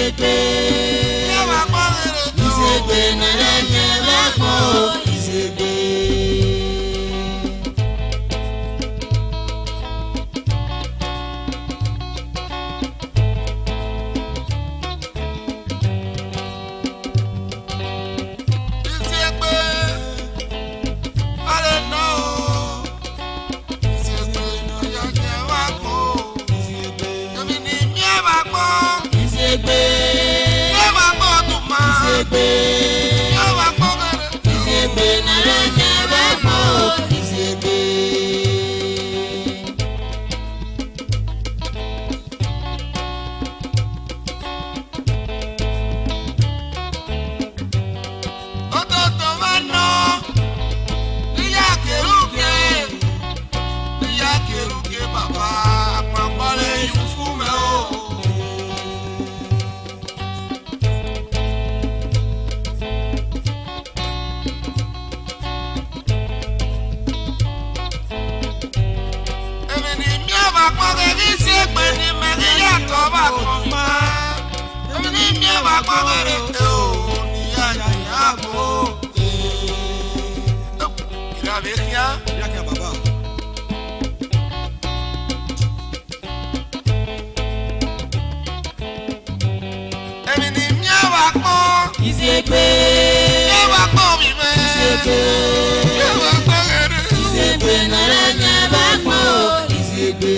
Iziengbe. Iziengbe naranye bakpo Iziengbe. Iziengbe naranye bakpo Iziengbe. Ototo mano iya keruke baba akpapale yufume o. Iziengbe. Iziengbe naranye bakpo Iziengbe.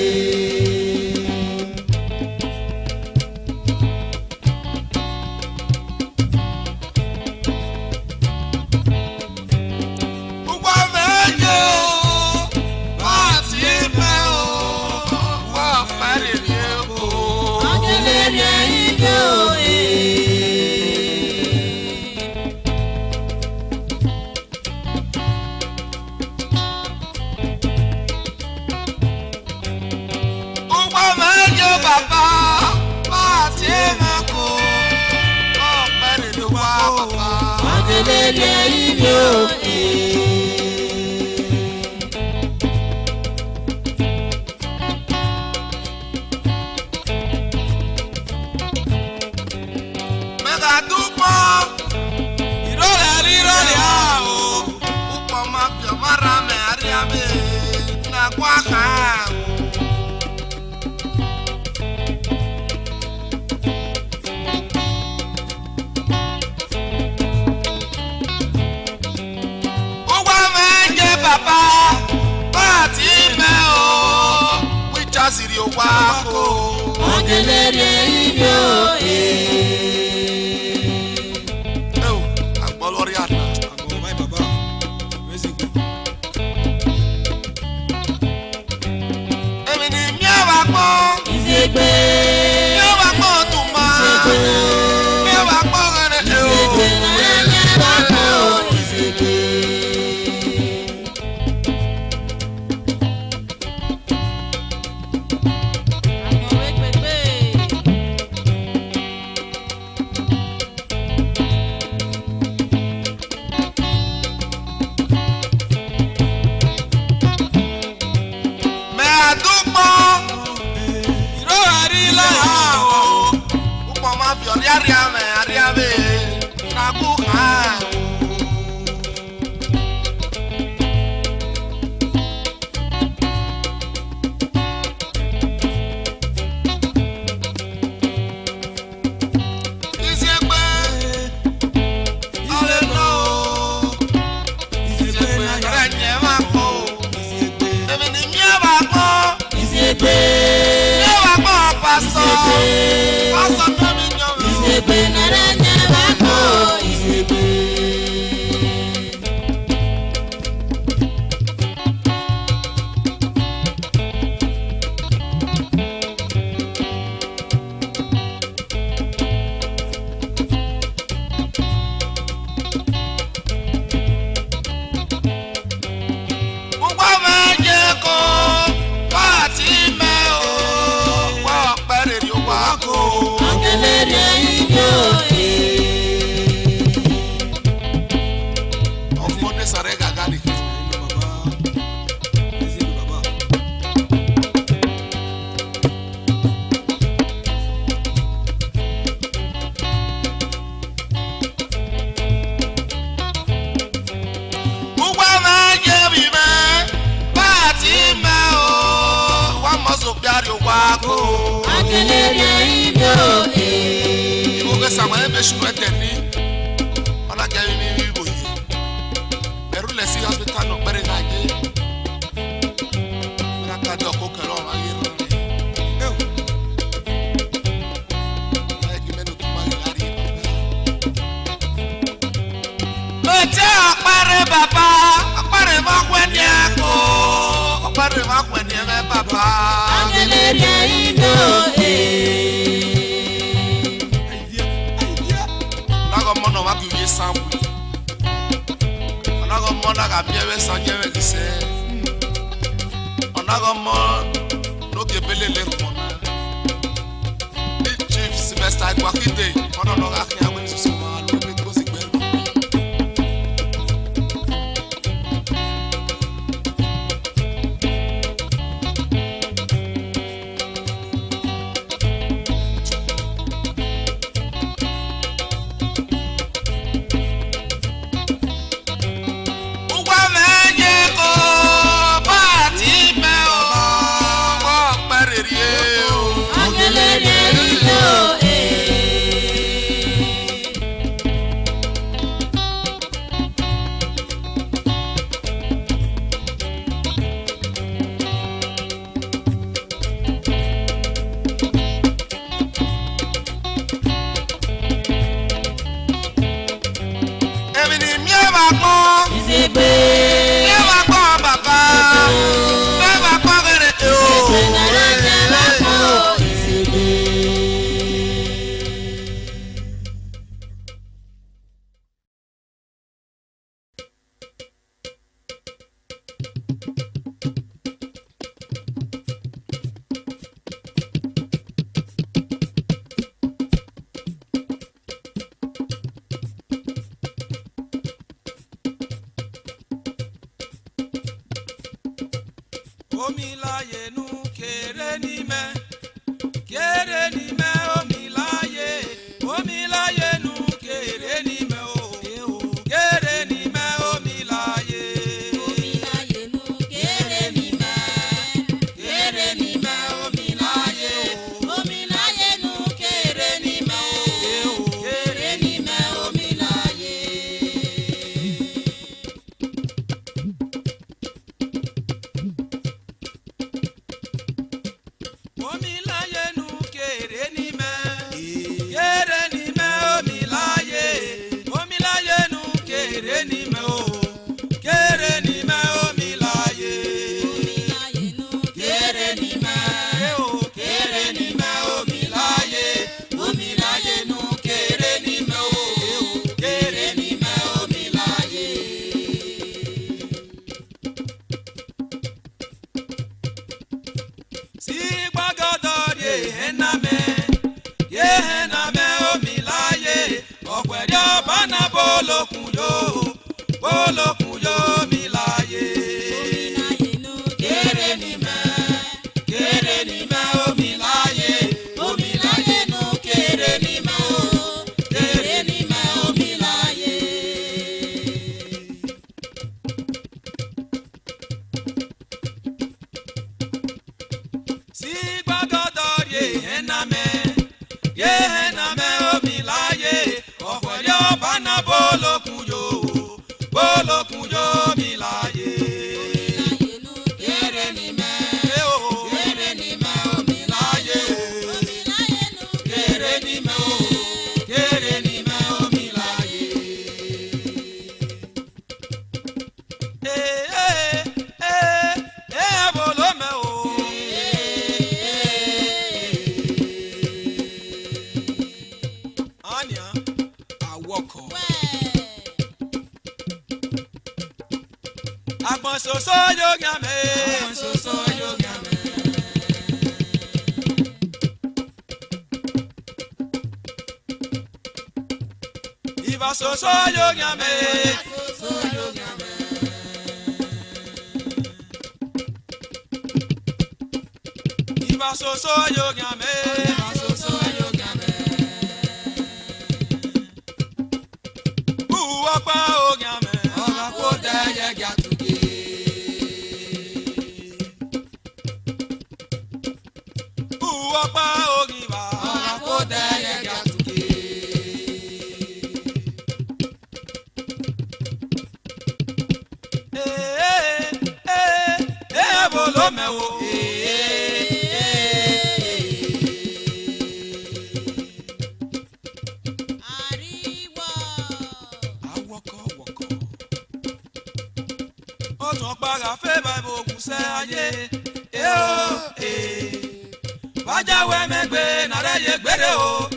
Iziengbe naranye bakpo Iziengbe. Iziengbe. wako. Akeleria ibyo. Ibhokhensan ebe shweteni. Ola gari ni ibo yi. Eru le si hospital no Okpere gaje. Ra ka do ko kero ma yi ro. Okpere baba, Okpere ma kweni ako, Okpere ma kweni me baba. Akeleria ibyo. Nago mono wa kiye sambu. Nago mono ga biewe sanjewe kise. Nago mono no ke belele mona. Chief semester kwa kide, mono no ga kia we susu ma lo be ko si gbe. Okpa fe Bible kuse aye. Baja we megbe na re ye gbere o.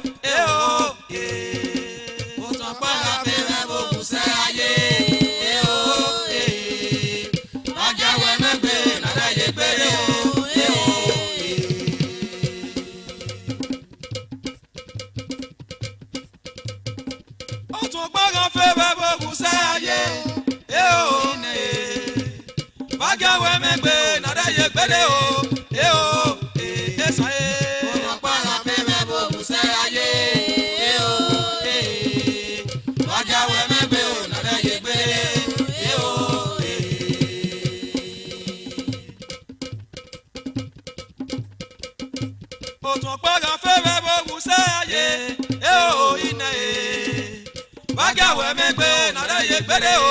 Okpa fe Bible kuse aye. Baja we megbe na re ye gbere o. Okpa fe Bible kuse aye. Baja we megbe na re ye gbere o. Okpa fe Bible kuse aye. Baja we megbe na re ye gbere o. Okpa fe Bible kuse aye. Baja we megbe na re ye gbere o.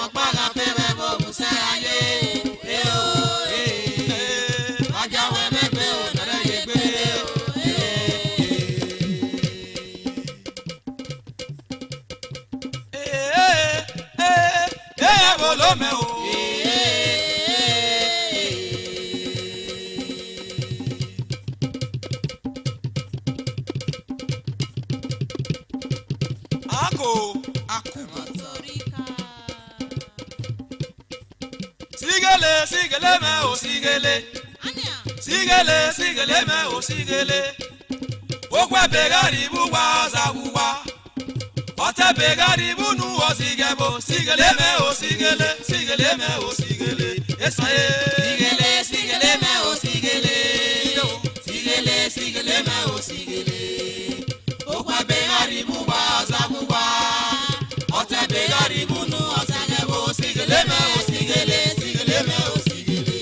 Okpa fe Bible kuse aye. Baja we megbe na re ye gbere Bolome o. Sigele me o sigele. Sigele me o sigele. Okwa begari bu wa zawuwa. Ota begari bu nu o sigebo. Sigele me o sigele. Sigele me o sigele. Esaye. Sigele me o sigele. Sigele me o sigele. Okwa begari bu wa zawuwa. Ota begari bu nu o sigebo. Sigele me o sigele. Sigele me o sigele.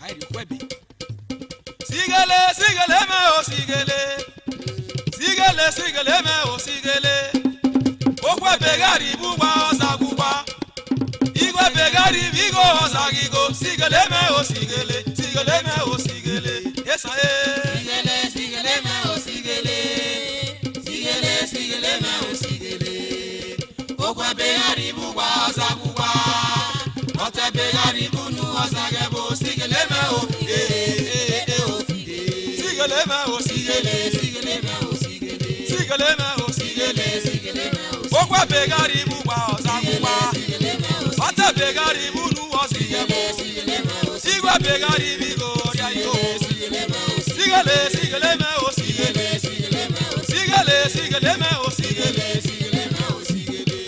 Ai rikwebi. Sigele me o sigele. Sigele me o sigele. Okwa begari bu wa zawuwa. Igwe begari bigo ozagigo. Sigele me o sigele. Sigele me o sigele. Esaye. Sigele me o sigele. Sigele me o sigele. Okwa begari bu wa zawuwa. Ota begari bu nu ozagebo. Sigele me o Sigele me o sigele. Sigele me o sigele. Sigele me o sigele. Sigele me o sigele. Okwa begari bu wa ozaguwa. Sigele me o sigele. Ota begari bu nu ozigebo. Sigele me o sigele. Igwe begari bigo yayo. Sigele me o sigele. Sigele me o sigele. Sigele me o sigele. Sigele me o sigele. Sigele me o sigele.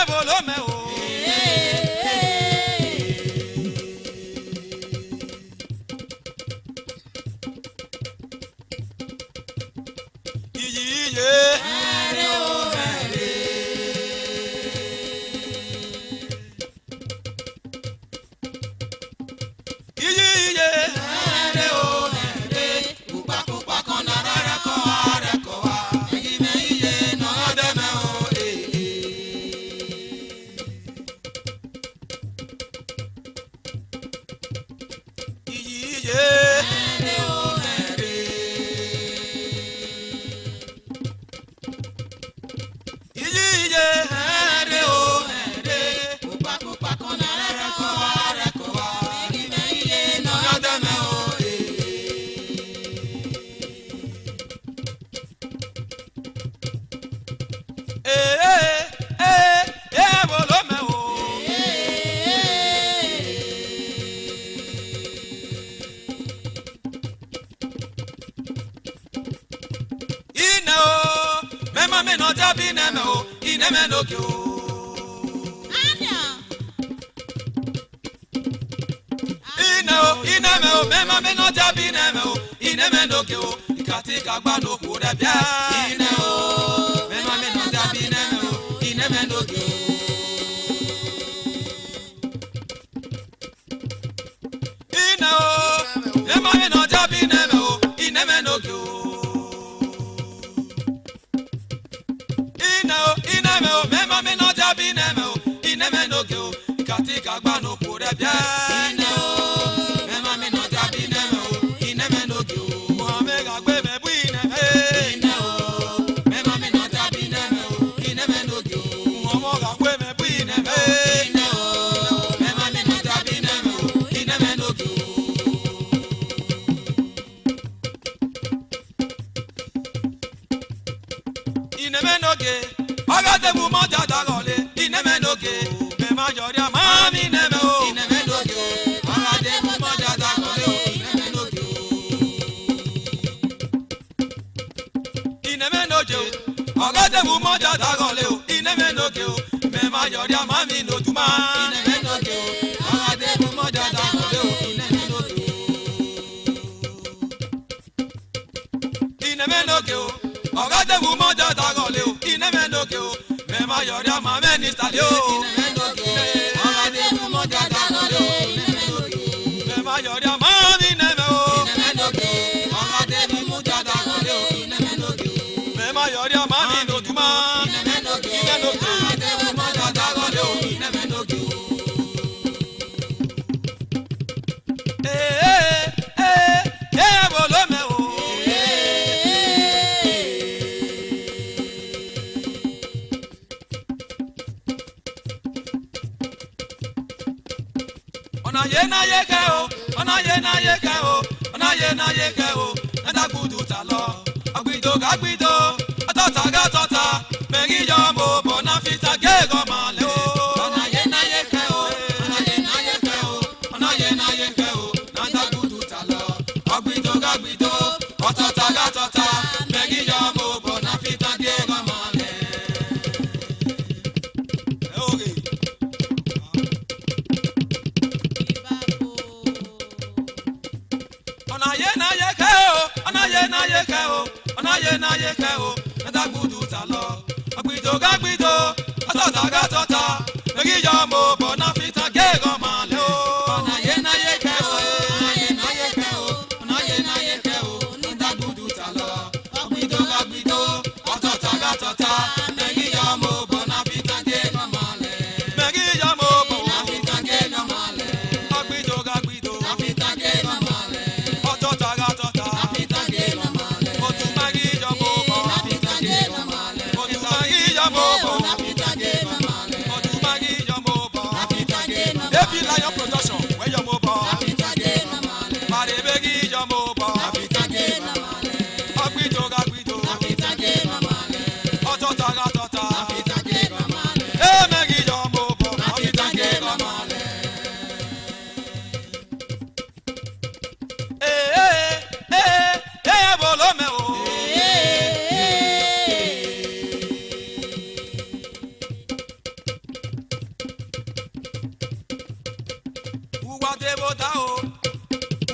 Bolome o. Katika Agbanojie rebia. Ine o. Mema me no jabi neme o. Ine me no ge o. Ine o. Mema me no jabi neme o. Ine me no ge o. Ine me o. Mema me no jabi neme o. Ine me no ge o. Katika Agbanojie rebia. Ine o. Mema me no jabi neme o. Ine me no ge o. Mohammed agbe me bu ine me. noke o me ma yori amami no tuma ineme noke o agade bu moja da kole o ineme noke ineme noke o agade bu moja da kole o ineme noke o me ma yori amami ni stali o ineme noke agade bu moja da kole o ineme noke me ma yori amami neme o ineme noke agade bu moja da kole o ineme noke me ma yori amami no tuma ineme noke agade bu moja da kole o ineme noke bolome o ona ye na ye ke o ona ye na ye ke o ona ye na ye ke o na gudu ta lo agbido gagbido atota ga tota meri yo mo bona fita ge go ma le o ona ye na ye ke o ona ye na ye ke o ona ye na ye ke o na gudu ta lo agbido gagbido atota ga tota meri yo mo bona fita ge go ma le okay. Ona ye na ye ke o ona ye na ye ke o ona ye na ye ke o na gudu ta lo agbido gagbido atota ga tota meri yo mo bona fita ge go ma le o ona ye na ye ke o ona ye na ye ke o ona ye na ye ke o na gudu ta lo agbido gagbido atota ga tota meri yo mo bona fita ge go ma le meri yo mo bona fita ge no male agbido gagbido fita ge no male atota ga tota fita ge no male otu meri yo mo bona fita ge no male otu meri yo mo bona fita ge no male otu meri yo mo bona fita ge no Every lion production, where your mobile, fita ge no male Mare begi your mobile, fita ge no male Agbido gagbido, fita ge no male Otota gatota, fita ge no male Megi your mobile, fita ge no male bolome o. Uwa debo da o,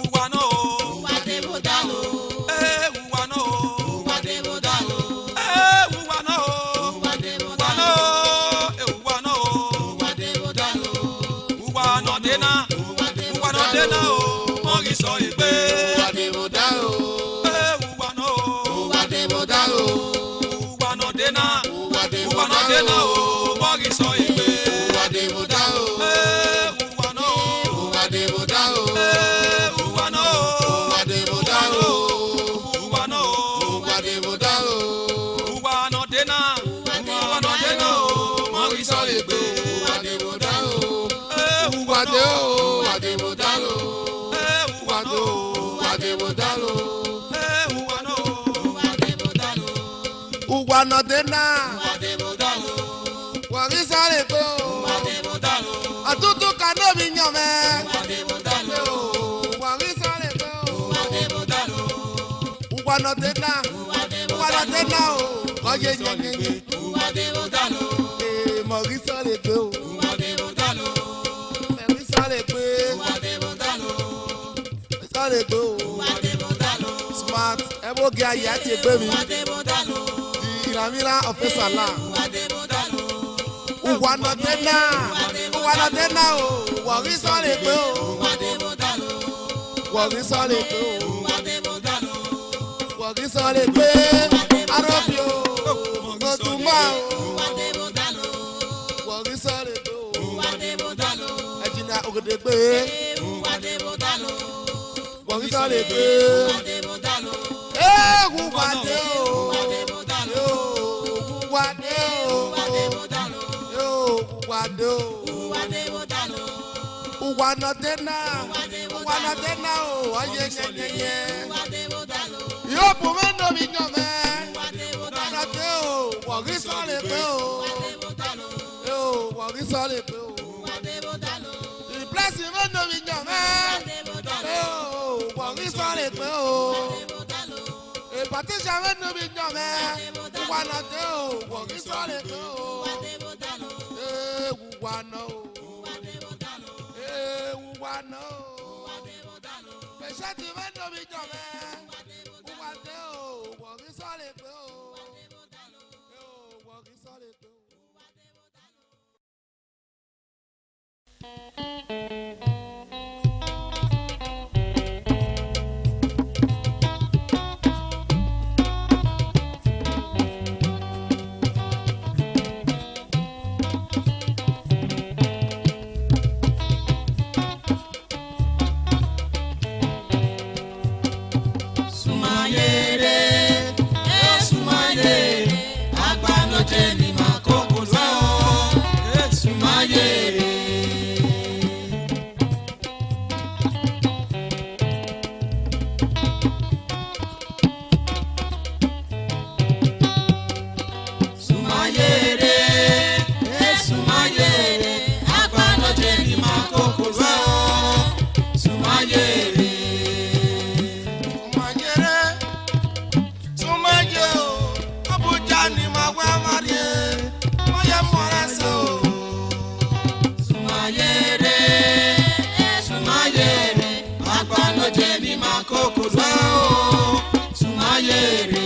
uwa no o, wa de bodalo uwa no o, wa de bodalo uwa no o, wa de uwa bodalo no, uwa no o. wa de bodalo Uwa no dena, uwa no dena o, mori so igbe. Uwa de bodalo, Uwa no o, uwa de bodalo, uwa no dena, uwa de uwa no dena o, mori so igbe. Uwa de bodalo, Uwa no o, uwa de bodalo, uwa no o, uwa de bodalo, uwa no o, uwa de bodalo, uwa no dena, uwa no dena o, mori so igbe. uwa de bodalo, Uwa uwa no de o, uwa de bodalo, uwa no o, uwa de bodalo, uwa no o. wa de bodalo uwa no dena, wa de bodalo wari sare pe o, wa de bodalo atutu kano mi yan me, wa de bodalo wari sare pe o, wa de bodalo uwa no dena, wa de uwa no dena o, oye nyenyenye, wa de bodalo mori sare pe o, wa de bodalo mori sare pe, wa de bodalo sare pe o, wa de bodalo smart, ebo ge aye ati egbe mi, wa de bodalo the Iramira of Esala. wa de bodalo Uwa no dena o, wari sare pe o, wa de bodalo wari sare pe o, wa de bodalo wari sare pe, arobi o, motuma o, wa de bodalo wari sare pe o, wa de bodalo ejina ogedegbe, wa de bodalo wari sare pe, wa de bodalo uwa de o, wa de bodalo uwa de o, wa de bodalo uwa de o, wa de bodalo uwa no dena o, oye nyenyenye, wa de bodalo yóò bù mí ndomi nyọmẹ, wa de bodalo ọ̀nà de o, wọ̀rí sọ̀rọ̀ pé o, wa de bodalo wọ̀rí sọ̀rọ̀ pé o, wa de bodalo ìpílẹ̀sì mí ndomi nyọmẹ, wa de bodalo wọ̀rí sọ̀rọ̀ pé o, bodalo ìpàtíṣà mí ndomi nyọmẹ, wọ̀nà de o, wọ̀rí sọ̀rọ̀ pé o. wa de bodalo Uwano. Uwano. Pèsè ti mẹ́tò mi jọ mẹ́. Uwate o, wọ̀ kí sọ́ọ̀lì pé o. Wọ̀ kí sọ́ọ̀lì pé o. Agbanojie ni makoko za o, sumayere. Sumayere, sumayere, Agbanojie ni makoko za o, sumayere. Agbanojie ni makoko za o, sumayere.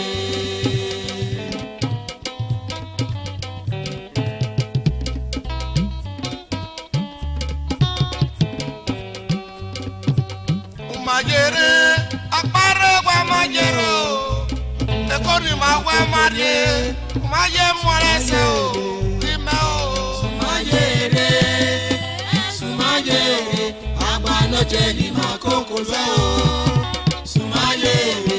Umayere, akpare gwa mayere o. Ekori ma gwa marie, umaye morese o. Ime o. Sumayere, sumayere, Agbanojie ni makoko za o, sumayere.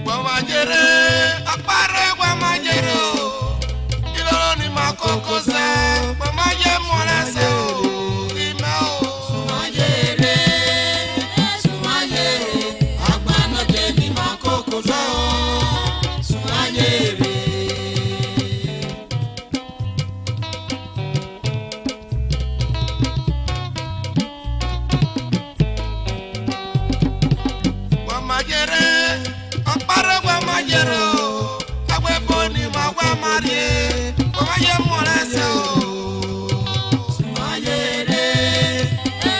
Guamayere, akpare guamayere o. Ilolo ni makoko za, guamaye morese o. Ime o. Sumayere, sumayere, Agbanojie ni makoko za o, sumayere. Guamayere, akpare guamayere o. Agwebo ni ma guamarie, guamaye morese o. Sumayere,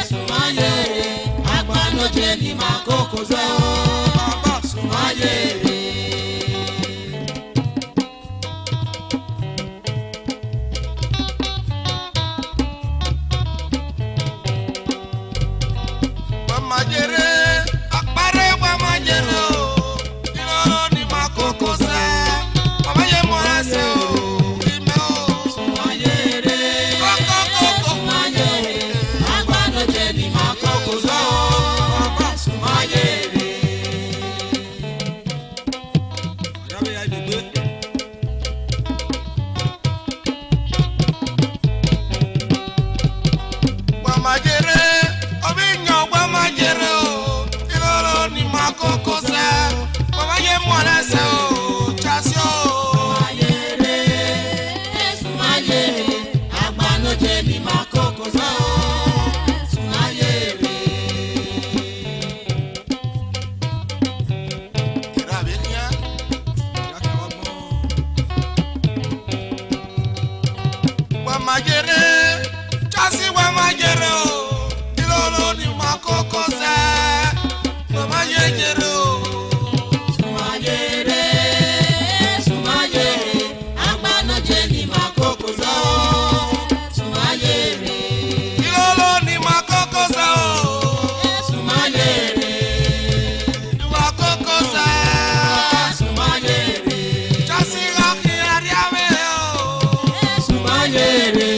sumayere, Agbanojie ni makoko za o, sumayere. Guamayere, akpare guamayere o. Ilolo ni makoko za, guamaye morese o. Ime o. Sumayere, sumayere, Agbanojie ni makoko za o, sumayere. Guamayere, obinyo guamayere o. Ilolo ni makoko za, guamaye morese o. Chasio o. Sumayere, sumayere, Agbanojie ni makoko za o, sumayere. Irabiria. Guamayere, chasi guamayere o. Ilolo ni makoko za, guamaye o. Sumayere, sumayere, Agbanojie ni makoko za o, sumayere. Ilolo ni makoko za o. Sumayere, Makoko za. sumayere, Chasi akiyariame o. sumayere,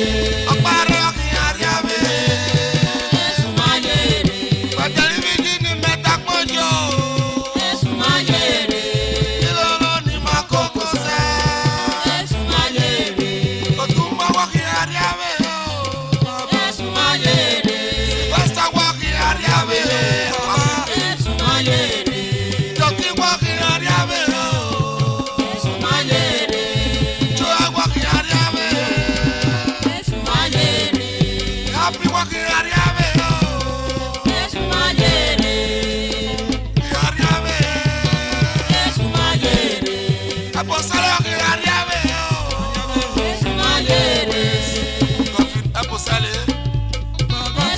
Akpare akiyariame. sumayere. Pàtàkì méjì ni mẹ́ta pọ́njọ́ o. Aposale okirariabe o. Sumayere. Aposale.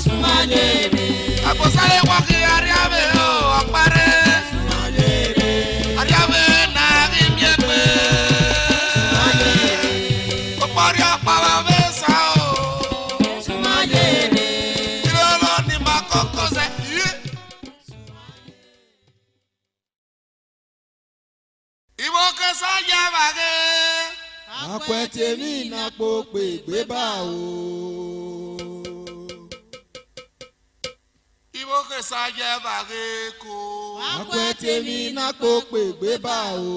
Sumayere. Aposale okirariabe o. Okpare. Sumayere. Ariabe na Iziengbe. Sumayere. Okpari Okpa vesa o. Sumayere. Ilolo ni makoko ze. Ibhokhensan yabage. Akwete mi na pope gbe ba o. Ibhokhensan yabage ko. Akwete mi na pope gbe ba o.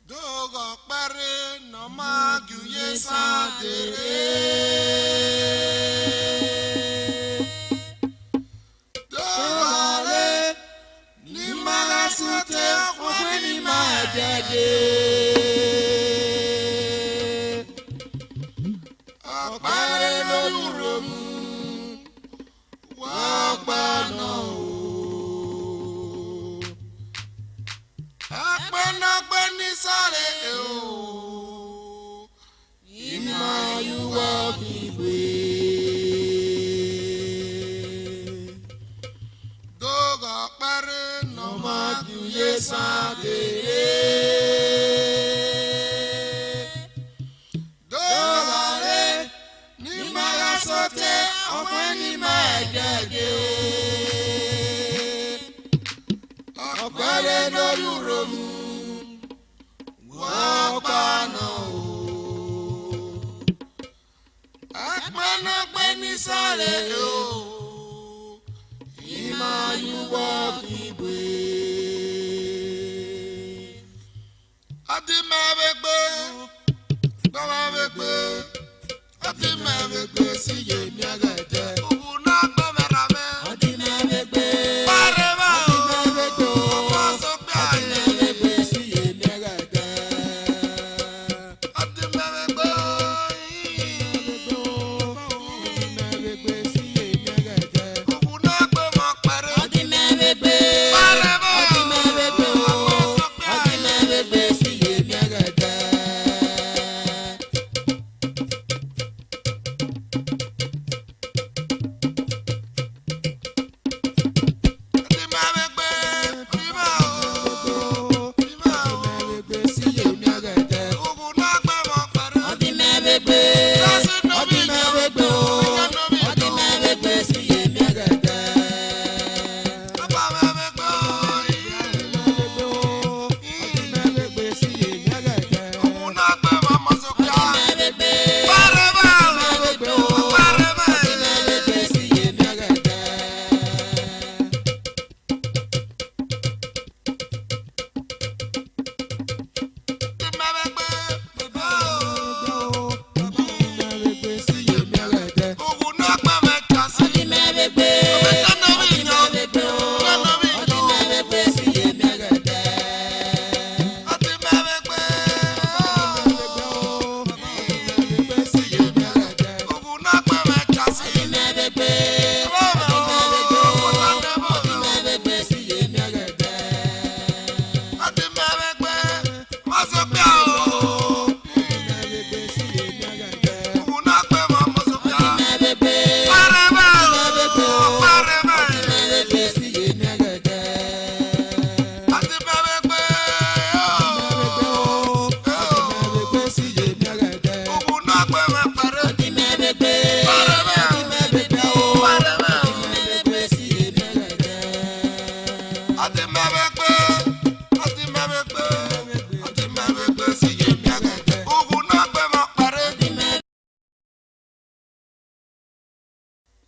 G.Okpere no maguye sadere. Dogale ni magasote okwe ni majade. Okpere no yuromu Okpa no. Agbanojie ni sare o. Imayowa bigbe. G.Okpere no maguye sadere. Dogale ni magasote okwe ni majade. Okpere no yuromu Okpa no. Agbanojie ni sare o. Imayowa bigbe. Ati mabegbe, gbamabegbe, ati mabegbe si ye mi agete. Ubu na gbamerabe. Adi mebegbe. Pareba o. Adi mebegbe. Ọmọ sọ pé Adi ayé. mebegbe si ye megede. Ati mabegbe. Mebegbe si ye megede. Ubu na gbamapere. Adi mebegbe. Pareba o. Adi mebegbe. Ọmọ sọ pé Adi ayé. mebegbe si ye megede.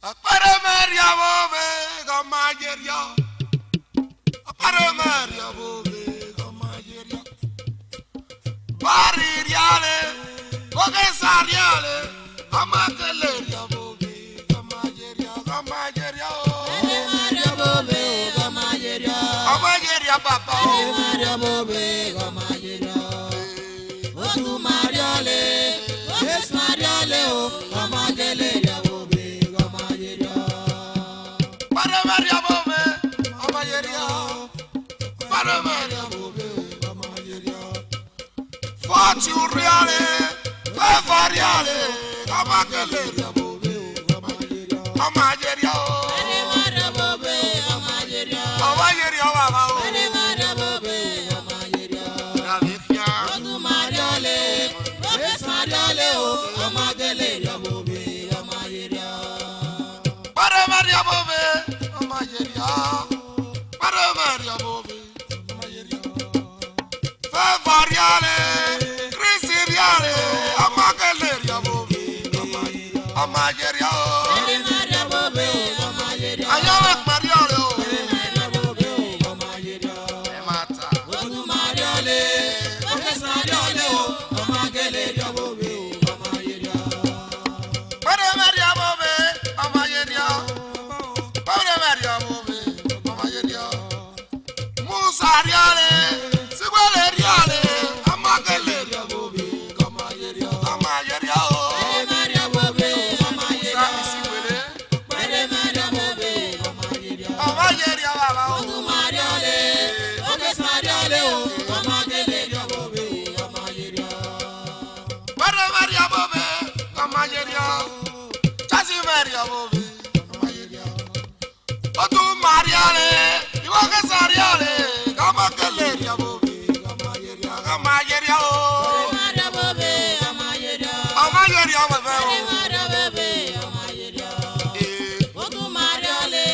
Okpere Maria bobe gomajeria. Okpere Maria bobe gomajeria. Baririale, Kokesariale, Amakeleria bobe gomajeria, gomajeria. Maria bobe gomajeria. Gomajeria papa. Maria bobe gomajeria. Otu Mariale, Yes Mariale o gomajeria bobe gomajeria. Maria bobe gomajeria. Maria bobe gomajeria. Forturiale, Favariale, Amakeleria bobe gomajeria. Gomajeria. Maria bobe gomajeria. Gomajeria baba o. Maria bobe gomajeria. Ravia. Otu Mariale, Yes Mariale o gomajeria bobe gomajeria. Maria bobe gomajeria. Maria bobe gomajeria. Favariale, Crisiriale, Amakeleria bobe gomajeria. Gomajeria. Maria bobe gomajeria. Ayawe Mariale o. Maria bobe gomajeria. Emata. Otu Mariale, Yes Mariale o gomajeria bobe gomajeria. Maria bobe gomajeria. Maria bobe gomajeria. Musariale, Sigwaleriale, Amakeleria bobe gomajeria. Gomajeria o. Maria bobe gomajeria. Sigwele. Maria bobe gomajeria. Gomajeria baba o. Otu Mariale, Yes Mariale o gomajeria bobe gomajeria. Maria bobe gomajeria. Chasi Maria bobe gomajeria. Otu Mariale, Ibhokhensan, Amakeleria bobe gomajeria. Gomajeria o. Maria bobe gomajeria. Gomajeria baba o. Maria bobe gomajeria. Eh. Otu Mariale,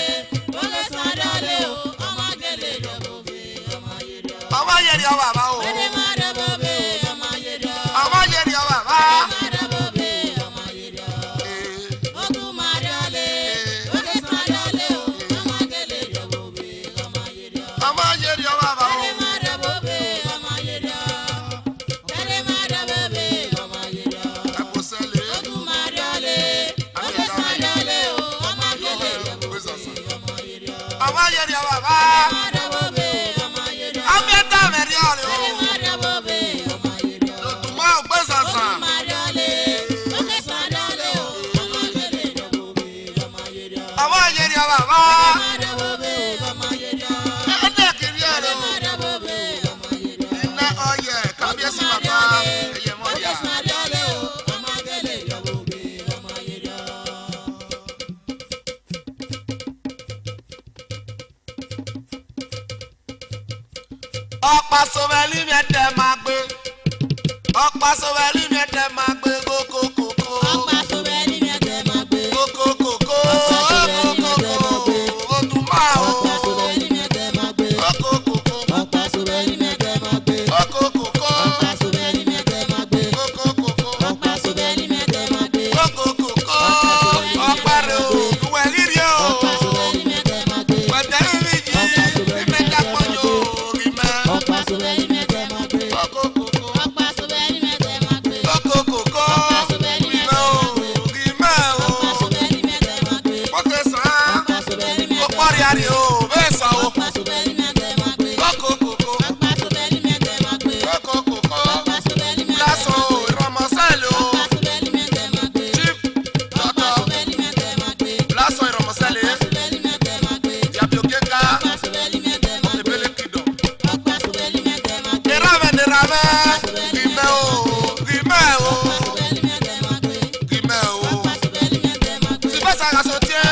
Yes Mariale o gomajeria bobe gomajeria. Gomajeria baba o. Maria bobe gomajeria. Gomajeria baba. Maria bobe gomajeria. Eh. Otu Mariale, Yes Mariale o gomajeria bobe gomajeria. Gomajeria baba o. Maria bobe gomajeria. Maria bobe gomajeria. Ekosele. Otu Mariale, Yes Mariale o gomajeria bobe gomajeria. Gomajeria baba. Maria bobe gomajeria. Ameta Mariale o. Maria bobe gomajeria. Tuma Okpesasa. Mariale, Yes Mariale o gomajeria bobe gomajeria. Gomajeria baba. Maria bobe gomajeria. Ede kiriere o. Maria bobe gomajeria. Ina oye kábíyèsí baba. Eye moria. Yes Mariale o gomajeria bobe gomajeria. Okpa soveli mi ete magbe. Okpa soveli mi ete magbe. Koko koko. Okpa sobeli mete magbe. Koko koko. Otuma o. Okpa sobeli mete magbe. Koko koko. Okpa sobeli mete magbe. Koko koko. Okpa sobeli mete magbe. Koko koko. Okpa sobeli mete magbe. Koko koko. Okpare o. Duweliri o. Okpa sobeli mete magbe. Weteri mi ji. Imeja ponyo. Rime. Okpa sobeli mete magbe. Koko koko. Okpa sobeli mete magbe. Koko koko. Rime o. Rime o. Okpa sobeli mete magbe. Okpesán. Okpa sobeli mete Okpari ari o. Besa o. Okpa sobeli mete magbe. Koko koko. Okpa sobeli mete magbe. Koko koko. Okpa sobeli mete Blaso magbe. Iromosele o. Okpa sobeli mete magbe. Chief Okpa Doctor sobeli mete magbe. Blaso Iromosele. Okpa sobeli mete magbe. Ibhokhensan. Okpa sobeli mete magbe. Ebele Kingdom. Okpa sobeli mete magbe. Derame. Rime o. Rime o. Okpa sobeli mete magbe. Rime o. Okpa sobeli mete magbe. Sibasa gasotie.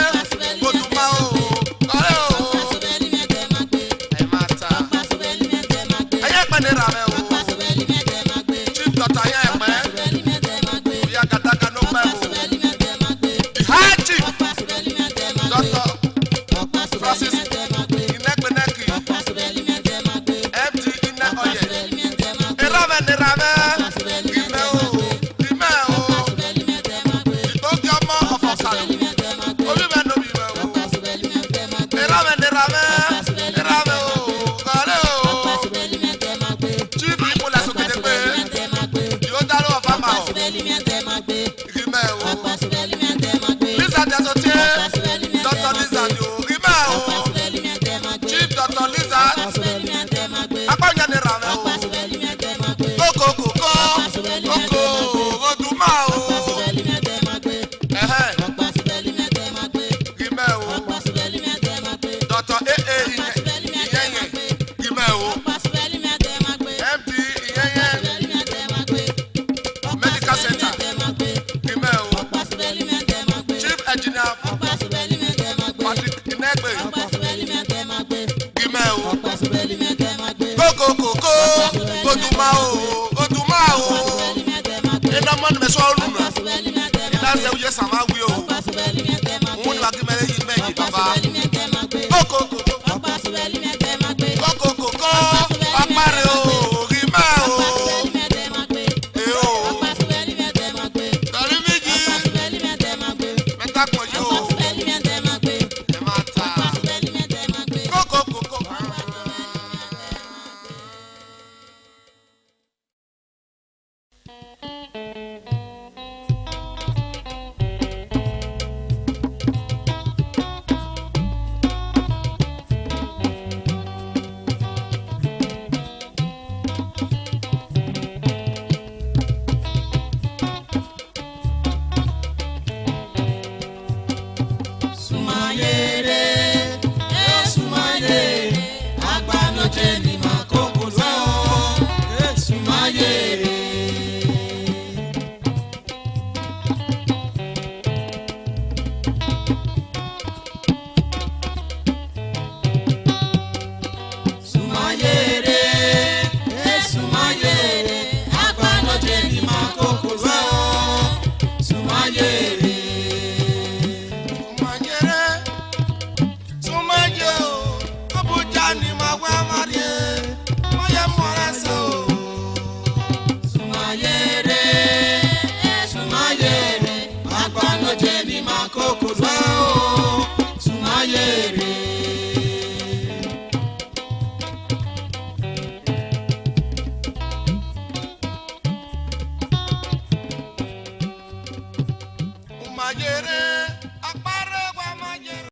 Otuma o. Kore o. Kokoma o, Oduma o. Ina mon me so luna. Ina se uye sama wi o. Won wa gimele yi meji baba. Kokoko. Kokoko. Apare o, rima o. E o. Kalimiji. Meta ko